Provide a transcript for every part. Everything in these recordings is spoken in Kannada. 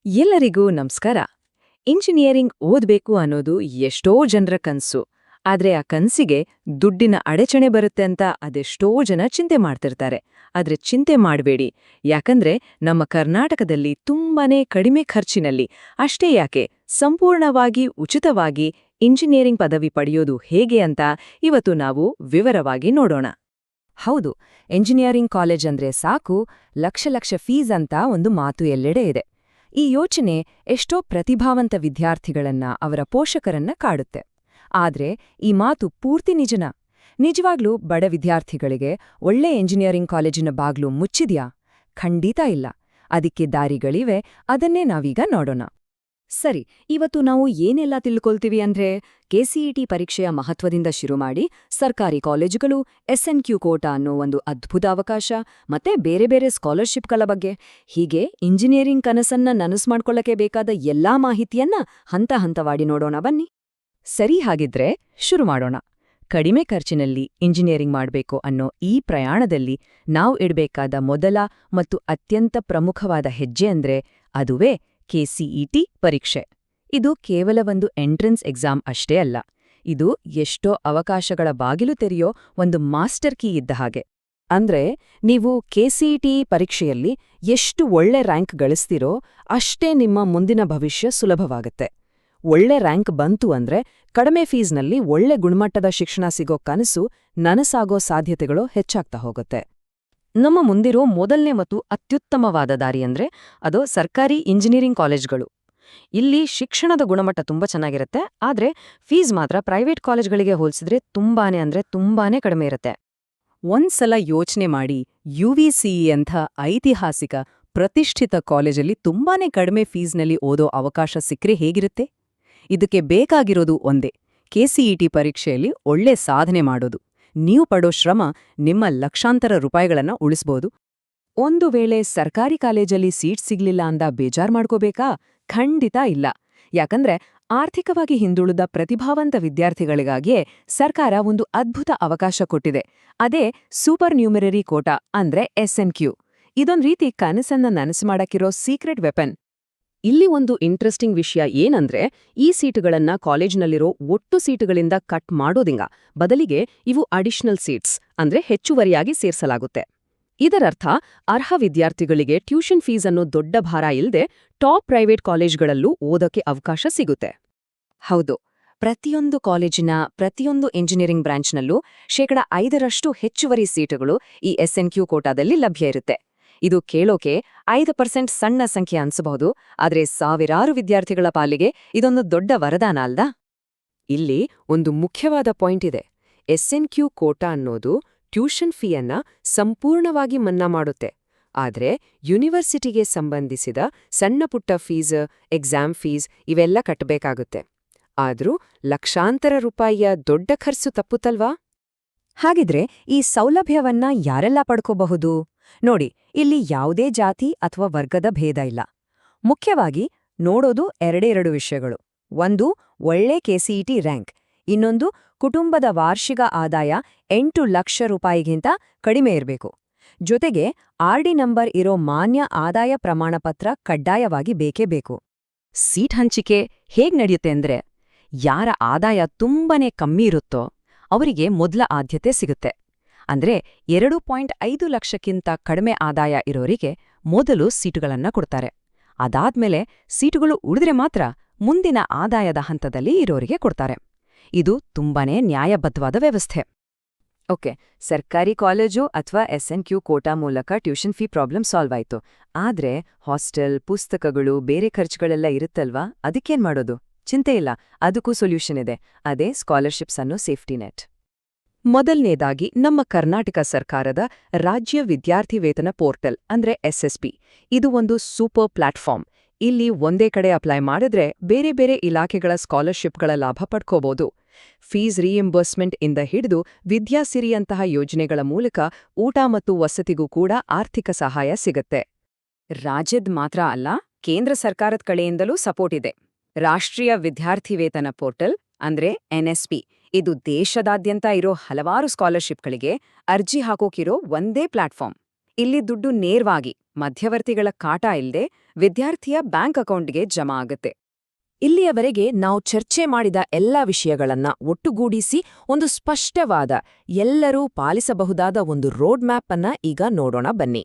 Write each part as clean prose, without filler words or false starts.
ಎಲ್ಲರಿಗೂ ನಮಸ್ಕಾರ. ಇಂಜಿನಿಯರಿಂಗ್ ಓದ್ಬೇಕು ಅನ್ನೋದು ಎಷ್ಟೋ ಜನರ ಕನ್ಸು. ಆದ್ರೆ ಆ ಕನ್ಸಿಗೆ ದುಡ್ಡಿನ ಅಡಚಣೆ ಬರುತ್ತೆ ಅಂತ ಅದೆಷ್ಟೋ ಜನ ಚಿಂತೆ ಮಾಡ್ತಿರ್ತಾರೆ. ಆದ್ರೆ ಚಿಂತೆ ಮಾಡಬೇಡಿ, ಯಾಕಂದ್ರೆ ನಮ್ಮ ಕರ್ನಾಟಕದಲ್ಲಿ ತುಂಬಾನೇ ಕಡಿಮೆ ಖರ್ಚಿನಲ್ಲಿ, ಅಷ್ಟೇ ಯಾಕೆ ಸಂಪೂರ್ಣವಾಗಿ ಉಚಿತವಾಗಿ ಇಂಜಿನಿಯರಿಂಗ್ ಪದವಿ ಪಡೆಯೋದು ಹೇಗೆ ಅಂತ ಇವತ್ತು ನಾವು ವಿವರವಾಗಿ ನೋಡೋಣ. ಹೌದು, ಎಂಜಿನಿಯರಿಂಗ್ ಕಾಲೇಜ್ ಅಂದ್ರೆ ಸಾಕು, ಲಕ್ಷ ಲಕ್ಷ ಫೀಸ್ ಅಂತ ಒಂದು ಮಾತು ಎಲ್ಲೆಡೆ ಇದೆ. ಈ ಯೋಚನೆ ಎಷ್ಟೋ ಪ್ರತಿಭಾವಂತ ವಿದ್ಯಾರ್ಥಿಗಳನ್ನ, ಅವರ ಪೋಷಕರನ್ನ ಕಾಡುತ್ತೆ. ಆದ್ರೆ ಈ ಮಾತು ಪೂರ್ತಿ ನಿಜನಾ? ನಿಜವಾಗ್ಲೂ ಬಡ ವಿದ್ಯಾರ್ಥಿಗಳಿಗೆ ಒಳ್ಳೆ ಎಂಜಿನಿಯರಿಂಗ್ ಕಾಲೇಜಿನ ಬಾಗ್ಲು ಮುಚ್ಚಿದ್ಯಾ? ಖಂಡಿತ ಇಲ್ಲ. ಅದಕ್ಕೆ ದಾರಿಗಳಿವೆ, ಅದನ್ನೇ ನಾವೀಗ ನೋಡೋಣ. ಸರಿ, ಇವತ್ತು ನಾವು ಏನೆಲ್ಲ ತಿಳ್ಕೊಳ್ತೀವಿ ಅಂದ್ರೆ, ಕೆಸಿಇಟಿ ಪರೀಕ್ಷೆಯ ಮಹತ್ವದಿಂದ ಶುರು ಮಾಡಿ ಸರ್ಕಾರಿ ಕಾಲೇಜುಗಳು, SNQ ಕೋಟಾ ಅನ್ನೋ ಒಂದು ಅದ್ಭುತ ಅವಕಾಶ, ಮತ್ತೆ ಬೇರೆ ಬೇರೆ ಸ್ಕಾಲರ್ಶಿಪ್ಗಳ ಬಗ್ಗೆ, ಹೀಗೆ ಇಂಜಿನಿಯರಿಂಗ್ ಕನಸನ್ನ ನನಸು ಮಾಡ್ಕೊಳ್ಳಕ್ಕೆ ಬೇಕಾದ ಎಲ್ಲಾ ಮಾಹಿತಿಯನ್ನ ಹಂತ ಹಂತವಾಗಿ ನೋಡೋಣ ಬನ್ನಿ. ಸರಿ, ಹಾಗಿದ್ರೆ ಶುರು ಮಾಡೋಣ. ಕಡಿಮೆ ಖರ್ಚಿನಲ್ಲಿ ಇಂಜಿನಿಯರಿಂಗ್ ಮಾಡಬೇಕು ಅನ್ನೋ ಈ ಪ್ರಯಾಣದಲ್ಲಿ ನಾವು ಇಡಬೇಕಾದ ಮೊದಲ ಮತ್ತು ಅತ್ಯಂತ ಪ್ರಮುಖವಾದ ಹೆಜ್ಜೆ ಅಂದ್ರೆ ಅದುವೇ ಕೆಸಿಇಟಿ ಪರೀಕ್ಷೆ. ಇದು ಕೇವಲ ಒಂದು ಎಂಟ್ರೆನ್ಸ್ ಎಕ್ಸಾಮ್ ಅಷ್ಟೇ ಅಲ್ಲ, ಇದು ಎಷ್ಟೋ ಅವಕಾಶಗಳ ಬಾಗಿಲು ತೆರೆಯೋ ಒಂದು ಮಾಸ್ಟರ್ ಕೀ ಇದ್ದ ಹಾಗೆ. ಅಂದ್ರೆ ನೀವು ಕೆಸಿಇಟಿ ಪರೀಕ್ಷೆಯಲ್ಲಿ ಎಷ್ಟು ಒಳ್ಳೆ ರ್ಯಾಂಕ್ ಗಳಿಸ್ತೀರೋ ಅಷ್ಟೇ ನಿಮ್ಮ ಮುಂದಿನ ಭವಿಷ್ಯ ಸುಲಭವಾಗುತ್ತೆ. ಒಳ್ಳೆ ರ್ಯಾಂಕ್ ಬಂತು ಅಂದ್ರೆ ಕಡಿಮೆ ಫೀಸ್ನಲ್ಲಿ ಒಳ್ಳೆ ಗುಣಮಟ್ಟದ ಶಿಕ್ಷಣ ಸಿಗೋ ಕನಸು ನನಸಾಗೋ ಸಾಧ್ಯತೆಗಳು ಹೆಚ್ಚಾಗ್ತಾ ಹೋಗುತ್ತೆ. ನಮ್ಮ ಮುಂದಿರೋ ಮೊದಲನೇ ಮತ್ತು ಅತ್ಯುತ್ತಮವಾದ ದಾರಿ ಅಂದ್ರೆ ಅದು ಸರ್ಕಾರಿ ಇಂಜಿನಿಯರಿಂಗ್ ಕಾಲೇಜ್ಗಳು. ಇಲ್ಲಿ ಶಿಕ್ಷಣದ ಗುಣಮಟ್ಟ ತುಂಬಾ ಚೆನ್ನಾಗಿರುತ್ತೆ, ಆದ್ರೆ ಫೀಸ್ ಮಾತ್ರ ಪ್ರೈವೇಟ್ ಕಾಲೇಜ್ಗಳಿಗೆ ಹೋಲಿಸಿದ್ರೆ ತುಂಬಾನೇ ಕಡಿಮೆ ಇರುತ್ತೆ. ಒಂದ್ಸಲ ಯೋಚನೆ ಮಾಡಿ, UVCE ಅಂಥ ಐತಿಹಾಸಿಕ ಪ್ರತಿಷ್ಠಿತ ಕಾಲೇಜಲ್ಲಿ ತುಂಬಾನೇ ಕಡಿಮೆ ಫೀಸ್ನಲ್ಲಿ ಓದೋ ಅವಕಾಶ ಸಿಕ್ಕರೆ ಹೇಗಿರುತ್ತೆ? ಇದಕ್ಕೆ ಬೇಕಾಗಿರೋದು ಒಂದೇ, ಕೆಸಿಇಟಿ ಪರೀಕ್ಷೆಯಲ್ಲಿ ಒಳ್ಳೆ ಸಾಧನೆ ಮಾಡೋದು. ನೀವು ಪಡೋ ಶ್ರಮ ನಿಮ್ಮ ಲಕ್ಷಾಂತರ ರೂಪಾಯಿಗಳನ್ನ ಉಳಿಸ್ಬೋದು. ಒಂದು ವೇಳೆ ಸರ್ಕಾರಿ ಕಾಲೇಜಲ್ಲಿ ಸೀಟ್ ಸಿಗ್ಲಿಲ್ಲ ಅಂದ ಬೇಜಾರ್ ಮಾಡ್ಕೋಬೇಕಾ? ಖಂಡಿತ ಇಲ್ಲ. ಯಾಕಂದ್ರೆ ಆರ್ಥಿಕವಾಗಿ ಹಿಂದುಳಿದ ಪ್ರತಿಭಾವಂತ ವಿದ್ಯಾರ್ಥಿಗಳಿಗಾಗಿಯೇ ಸರ್ಕಾರ ಒಂದು ಅದ್ಭುತ ಅವಕಾಶ ಕೊಟ್ಟಿದೆ. ಅದೇ ಸೂಪರ್ ನ್ಯೂಮರರಿ ಕೋಟಾ ಅಂದ್ರೆ SNQ. ಇದೊಂದ್ ರೀತಿ ಕನಸನ್ನ ನನಸು ಮಾಡಕ್ಕಿರೋ ಸೀಕ್ರೆಟ್ ವೆಪನ್. ಇಲ್ಲಿ ಒಂದು ಇಂಟ್ರೆಸ್ಟಿಂಗ್ ವಿಷಯ ಏನಂದ್ರೆ, ಈ ಸೀಟುಗಳನ್ನ ಕಾಲೇಜ್ನಲ್ಲಿರೋ ಒಟ್ಟು ಸೀಟುಗಳಿಂದ ಕಟ್ ಮಾಡೋದಿಂಗ, ಬದಲಿಗೆ ಇವು ಅಡಿಷನಲ್ ಸೀಟ್ಸ್ ಅಂದ್ರೆ ಹೆಚ್ಚುವರಿಯಾಗಿ ಸೇರ್ಸಲಾಗುತ್ತೆ. ಇದರರ್ಥ ಅರ್ಹ ವಿದ್ಯಾರ್ಥಿಗಳಿಗೆ ಟ್ಯೂಷನ್ ಫೀಸ್ ಅನ್ನೋ ದೊಡ್ಡ ಭಾರ ಇಲ್ಲದೆ ಟಾಪ್ ಪ್ರೈವೇಟ್ ಕಾಲೇಜ್ಗಳಲ್ಲೂ ಓದೋಕೆ ಅವಕಾಶ ಸಿಗುತ್ತೆ. ಹೌದು, ಪ್ರತಿಯೊಂದು ಕಾಲೇಜಿನ ಪ್ರತಿಯೊಂದು ಎಂಜಿನಿಯರಿಂಗ್ ಬ್ರಾಂಚ್ನಲ್ಲೂ 5% ಹೆಚ್ಚುವರಿ ಸೀಟುಗಳು ಈ SNQ ಕೋಟಾದಲ್ಲಿ ಲಭ್ಯ ಇರುತ್ತೆ. ಇದು ಕೇಳೋಕೆ 5% ಸಣ್ಣ ಸಂಖ್ಯೆ ಅನ್ಸಬಹುದು, ಆದ್ರೆ ಸಾವಿರಾರು ವಿದ್ಯಾರ್ಥಿಗಳ ಪಾಲಿಗೆ ಇದೊಂದು ದೊಡ್ಡ ವರದಾನ ಅಲ್ದಾ? ಇಲ್ಲಿ ಒಂದು ಮುಖ್ಯವಾದ ಪಾಯಿಂಟ್ ಇದೆ. SNQ ಕೋಟಾ ಅನ್ನೋದು ಟ್ಯೂಷನ್ ಫೀಯನ್ನ ಸಂಪೂರ್ಣವಾಗಿ ಮನ್ನಾ ಮಾಡುತ್ತೆ. ಆದ್ರೆ ಯೂನಿವರ್ಸಿಟಿಗೆ ಸಂಬಂಧಿಸಿದ ಸಣ್ಣಪುಟ್ಟ ಫೀಸ್, ಎಕ್ಸಾಮ್ ಫೀಸ್ ಇವೆಲ್ಲ ಕಟ್ಟಬೇಕಾಗುತ್ತೆ. ಆದ್ರೂ ಲಕ್ಷಾಂತರ ರೂಪಾಯಿಯ ದೊಡ್ಡ ಖರ್ಚು ತಪ್ಪುತ್ತಲ್ವಾ? ಹಾಗಿದ್ರೆ ಈ ಸೌಲಭ್ಯವನ್ನ ಯಾರೆಲ್ಲ ಪಡ್ಕೋಬಹುದು? ನೋಡಿ, ಇಲ್ಲಿ ಯಾವುದೇ ಜಾತಿ ಅಥವಾ ವರ್ಗದ ಭೇದ ಇಲ್ಲ. ಮುಖ್ಯವಾಗಿ ನೋಡೋದು ಎರಡೇ ವಿಷಯಗಳು. ಒಂದು, ಒಳ್ಳೆ ಕೆಸಿಇಟಿ ರ್ಯಾಂಕ್. ಇನ್ನೊಂದು, ಕುಟುಂಬದ ವಾರ್ಷಿಕ ಆದಾಯ 8 ಲಕ್ಷ ರೂಪಾಯಿಗಿಂತ ಕಡಿಮೆ ಇರಬೇಕು. ಜೊತೆಗೆ RD ನಂಬರ್ ಇರೋ ಮಾನ್ಯ ಆದಾಯ ಪ್ರಮಾಣಪತ್ರ ಕಡ್ಡಾಯವಾಗಿ ಬೇಕೇ ಬೇಕು. ಸೀಟ್ ಹಂಚಿಕೆ ಹೇಗ್ ನಡೆಯುತ್ತೆ ಅಂದ್ರೆ, ಯಾರ ಆದಾಯ ತುಂಬಾನೇ ಕಮ್ಮಿ ಇರುತ್ತೋ ಅವರಿಗೆ ಮೊದಲ ಆದ್ಯತೆ ಸಿಗುತ್ತೆ. ಅಂದ್ರೆ 2.5 ಲಕ್ಷಕ್ಕಿಂತ ಕಡಿಮೆ ಆದಾಯ ಇರೋರಿಗೆ ಮೊದಲು ಸೀಟುಗಳನ್ನ ಕೊಡ್ತಾರೆ. ಅದಾದ್ಮೇಲೆ ಸೀಟುಗಳು ಉಳಿದ್ರೆ ಮಾತ್ರ ಮುಂದಿನ ಆದಾಯದ ಹಂತದಲ್ಲಿ ಇರೋರಿಗೆ ಕೊಡ್ತಾರೆ. ಇದು ತುಂಬಾನೇ ನ್ಯಾಯಬದ್ಧವಾದ ವ್ಯವಸ್ಥೆ. ಓಕೆ, ಸರ್ಕಾರಿ ಕಾಲೇಜು ಅಥವಾ SNQ ಕೋಟಾ ಮೂಲಕ ಟ್ಯೂಷನ್ ಫೀ ಪ್ರಾಬ್ಲಮ್ ಸಾಲ್ವ್ ಆಯ್ತು. ಆದ್ರೆ ಹಾಸ್ಟೆಲ್, ಪುಸ್ತಕಗಳು, ಬೇರೆ ಖರ್ಚುಗಳೆಲ್ಲ ಇರುತ್ತಲ್ವಾ, ಅದಕ್ಕೇನ್ ಮಾಡೋದು? ಚಿಂತೆ ಇಲ್ಲ, ಅದಕ್ಕೂ ಸೊಲ್ಯೂಷನ್ ಇದೆ. ಅದೇ ಸ್ಕಾಲರ್ಶಿಪ್ಸ್ ಅನ್ನೋ ಸೇಫ್ಟಿ ನೆಟ್. ಮೊದಲನೇದಾಗಿ ನಮ್ಮ ಕರ್ನಾಟಕ ಸರ್ಕಾರದ ರಾಜ್ಯ ವಿದ್ಯಾರ್ಥಿ ವೇತನ ಪೋರ್ಟಲ್ ಅಂದ್ರೆ SSP. ಇದು ಒಂದು ಸೂಪರ್ ಪ್ಲಾಟ್ಫಾರ್ಮ್. ಇಲ್ಲಿ ಒಂದೇ ಕಡೆ ಅಪ್ಲೈ ಮಾಡಿದ್ರೆ ಬೇರೆ ಬೇರೆ ಇಲಾಖೆಗಳ ಸ್ಕಾಲರ್ಶಿಪ್ಗಳ ಲಾಭ ಪಡ್ಕೋಬಹುದು. ಫೀಸ್ ರಿಇಂಬರ್ಸ್ಮೆಂಟ್ ಇಂದ ಹಿಡಿದು ವಿದ್ಯಾಸಿರಿಯಂತಹ ಯೋಜನೆಗಳ ಮೂಲಕ ಊಟ ಮತ್ತು ವಸತಿಗೂ ಕೂಡ ಆರ್ಥಿಕ ಸಹಾಯ ಸಿಗುತ್ತೆ. ರಾಜ್ಯದ್ ಮಾತ್ರ ಅಲ್ಲ, ಕೇಂದ್ರ ಸರ್ಕಾರದ ಕಡೆಯಿಂದಲೂ ಸಪೋರ್ಟ್ ಇದೆ. ರಾಷ್ಟ್ರೀಯ ವಿದ್ಯಾರ್ಥಿ ವೇತನ ಪೋರ್ಟಲ್ ಅಂದ್ರೆ NSP. ಇದು ದೇಶದಾದ್ಯಂತ ಇರೋ ಹಲವಾರು ಸ್ಕಾಲರ್ಶಿಪ್ಗಳಿಗೆ ಅರ್ಜಿ ಹಾಕೋಕಿರೋ ಒಂದೇ ಪ್ಲಾಟ್ಫಾರ್ಮ್. ಇಲ್ಲಿ ದುಡ್ಡು ನೇರವಾಗಿ ಮಧ್ಯವರ್ತಿಗಳ ಕಾಟ ಇಲ್ಲದೆ ವಿದ್ಯಾರ್ಥಿಯ ಬ್ಯಾಂಕ್ ಅಕೌಂಟ್ಗೆ ಜಮಾ ಆಗುತ್ತೆ. ಇಲ್ಲಿಯವರೆಗೆ ನಾವು ಚರ್ಚೆ ಮಾಡಿದ ಎಲ್ಲ ವಿಷಯಗಳನ್ನ ಒಟ್ಟುಗೂಡಿಸಿ ಒಂದು ಸ್ಪಷ್ಟವಾದ, ಎಲ್ಲರೂ ಪಾಲಿಸಬಹುದಾದ ಒಂದು ರೋಡ್ ಮ್ಯಾಪ್ ಅನ್ನ ಈಗ ನೋಡೋಣ ಬನ್ನಿ.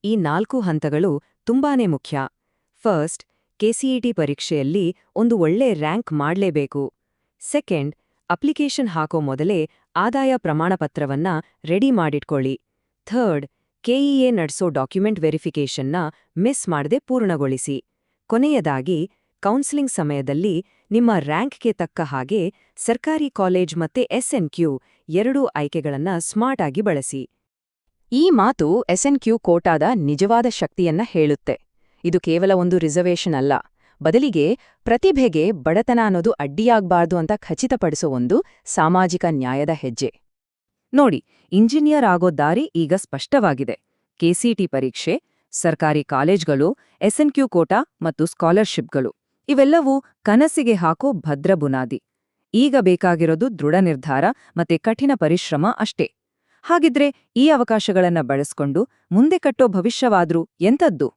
ಈ 4 ಹಂತಗಳು ತುಂಬಾನೇ ಮುಖ್ಯ. ಫಸ್ಟ್, ಕೆಸಿಇಟಿ ಪರೀಕ್ಷೆಯಲ್ಲಿ ಒಂದು ಒಳ್ಳೆ ರ್ಯಾಂಕ್ ಮಾಡ್ಲೇಬೇಕು. ಸೆಕೆಂಡ್, ಅಪ್ಲಿಕೇಶನ್ ಹಾಕೋ ಮೊದಲೇ ಆದಾಯ ಪ್ರಮಾಣಪತ್ರವನ್ನ ರೆಡಿ ಮಾಡಿಟ್ಕೊಳ್ಳಿ. ಥರ್ಡ್, ಕೆಇಎ ನಡೆಸೋ ಡಾಕ್ಯುಮೆಂಟ್ ವೆರಿಫಿಕೇಷನ್ನ ಮಿಸ್ ಮಾಡದೆ ಪೂರ್ಣಗೊಳಿಸಿ. ಕೊನೆಯದಾಗಿ, ಕೌನ್ಸಿಲಿಂಗ್ ಸಮಯದಲ್ಲಿ ನಿಮ್ಮ ರ್ಯಾಂಕ್ಗೆ ತಕ್ಕ ಹಾಗೆ ಸರ್ಕಾರಿ ಕಾಲೇಜ್ ಮತ್ತೆ SNQ ಎರಡೂ ಆಯ್ಕೆಗಳನ್ನ ಸ್ಮಾರ್ಟ್ ಆಗಿ ಬಳಸಿ. ಈ ಮಾತು SNQ ಕೋಟಾದ ನಿಜವಾದ ಶಕ್ತಿಯನ್ನ ಹೇಳುತ್ತೆ. ಇದು ಕೇವಲ ಒಂದು ರಿಸರ್ವೇಷನ್ ಅಲ್ಲ, ಬದಲಿಗೆ ಪ್ರತಿಭೆಗೆ ಬಡತನ ಅನ್ನೋದು ಅಡ್ಡಿಯಾಗಬಾರ್ದು ಅಂತ ಖಚಿತಪಡಿಸೋ ಒಂದು ಸಾಮಾಜಿಕ ನ್ಯಾಯದ ಹೆಜ್ಜೆ. ನೋಡಿ, ಇಂಜಿನಿಯರ್ ಆಗೋ ದಾರಿ ಈಗ ಸ್ಪಷ್ಟವಾಗಿದೆ. ಕೆಸಿಟಿ ಪರೀಕ್ಷೆ, ಸರ್ಕಾರಿ ಕಾಲೇಜ್ಗಳು, SNQ ಕೋಟಾ ಮತ್ತು ಸ್ಕಾಲರ್ಶಿಪ್ಗಳು ಇವೆಲ್ಲವೂ ಕನಸಿಗೆ ಹಾಕೋ ಭದ್ರ ಬುನಾದಿ. ಈಗ ಬೇಕಾಗಿರೋದು ದೃಢ ನಿರ್ಧಾರ ಮತ್ತೆ ಕಠಿಣ ಪರಿಶ್ರಮ ಅಷ್ಟೇ. ಹಾಗಿದ್ರೆ ಈ ಅವಕಾಶಗಳನ್ನ ಬಳಸ್ಕೊಂಡು ಮುಂದೆ ಕಟ್ಟೋ ಭವಿಷ್ಯವಾದ್ರೂ ಎಂಥದ್ದು?